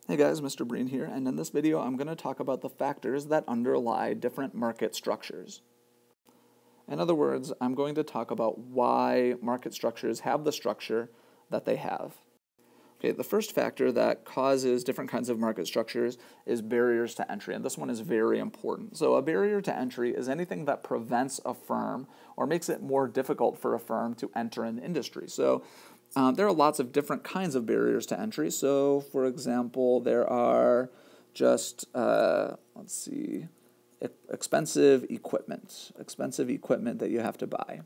Hey guys, Mr. Breen here, and in this video I'm going to talk about the factors that underlie different market structures. In other words, I'm going to talk about why market structures have the structure that they have. Okay, the first factor that causes different kinds of market structures is barriers to entry, and this one is very important. So a barrier to entry is anything that prevents a firm or makes it more difficult for a firm to enter an industry. So there are lots of different kinds of barriers to entry. So, for example, there are just, expensive equipment that you have to buy.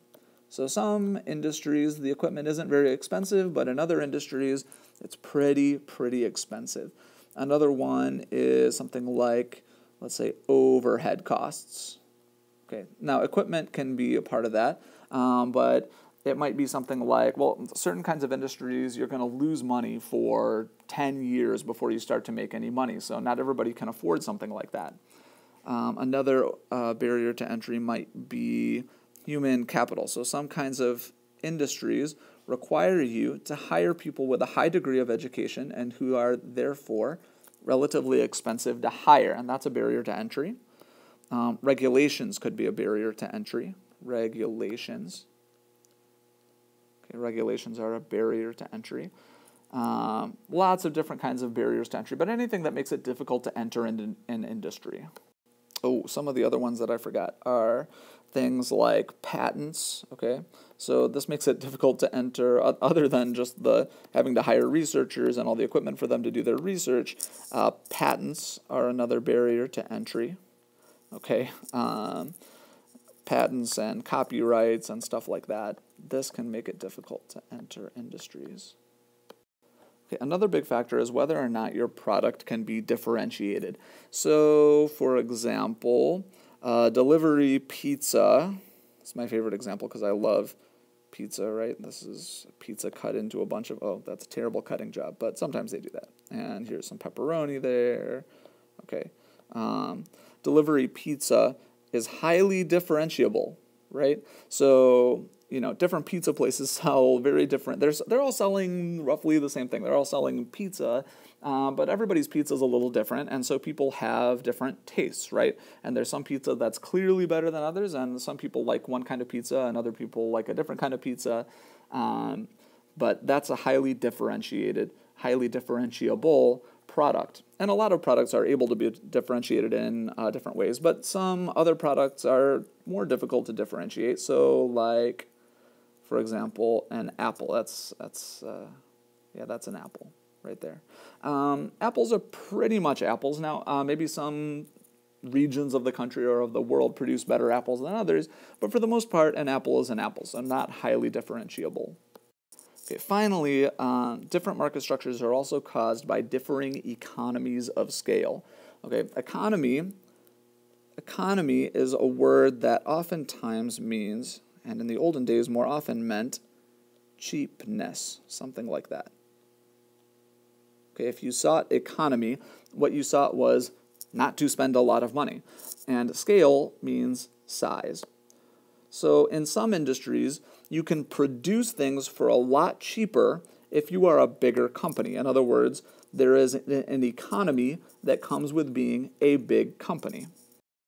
So some industries, the equipment isn't very expensive, but in other industries, it's pretty expensive. Another one is something like, let's say, overhead costs. Okay, now equipment can be a part of that, but it might be something like, well, certain kinds of industries, you're going to lose money for 10 years before you start to make any money. So not everybody can afford something like that. Another barrier to entry might be human capital. So some kinds of industries require you to hire people with a high degree of education and who are therefore relatively expensive to hire, and that's a barrier to entry. Regulations could be a barrier to entry. Regulations are a barrier to entry. Lots of different kinds of barriers to entry, but anything that makes it difficult to enter into an industry. Oh, some of the other ones that I forgot are things like patents, okay? So this makes it difficult to enter, other than just the having to hire researchers and all the equipment for them to do their research. Patents are another barrier to entry, okay? Patents and copyrights and stuff like that. This can make it difficult to enter industries. Okay, another big factor is whether or not your product can be differentiated. So, for example, delivery pizza. It's my favorite example because I love pizza, right? This is pizza cut into a bunch of, oh, that's a terrible cutting job, but sometimes they do that. And here's some pepperoni there. Okay. Delivery pizza is highly differentiable, right? So, different pizza places sell very different. They're all selling roughly the same thing. They're all selling pizza, but everybody's pizza is a little different, and so people have different tastes, right? And there's some pizza that's clearly better than others, and some people like one kind of pizza, and other people like a different kind of pizza. But that's a highly differentiated, highly differentiable product. And a lot of products are able to be differentiated in different ways, but some other products are more difficult to differentiate. So, like, for example, an apple. That's an apple right there. Apples are pretty much apples. Now, maybe some regions of the country or of the world produce better apples than others, but for the most part, an apple is an apple, so not highly differentiable. Okay, finally, different market structures are also caused by differing economies of scale. Okay, economy is a word that oftentimes means, and in the olden days more often meant, cheapness, something like that. Okay, if you sought economy, what you sought was not to spend a lot of money, and scale means size. So in some industries, you can produce things for a lot cheaper if you are a bigger company. In other words, there is an economy that comes with being a big company.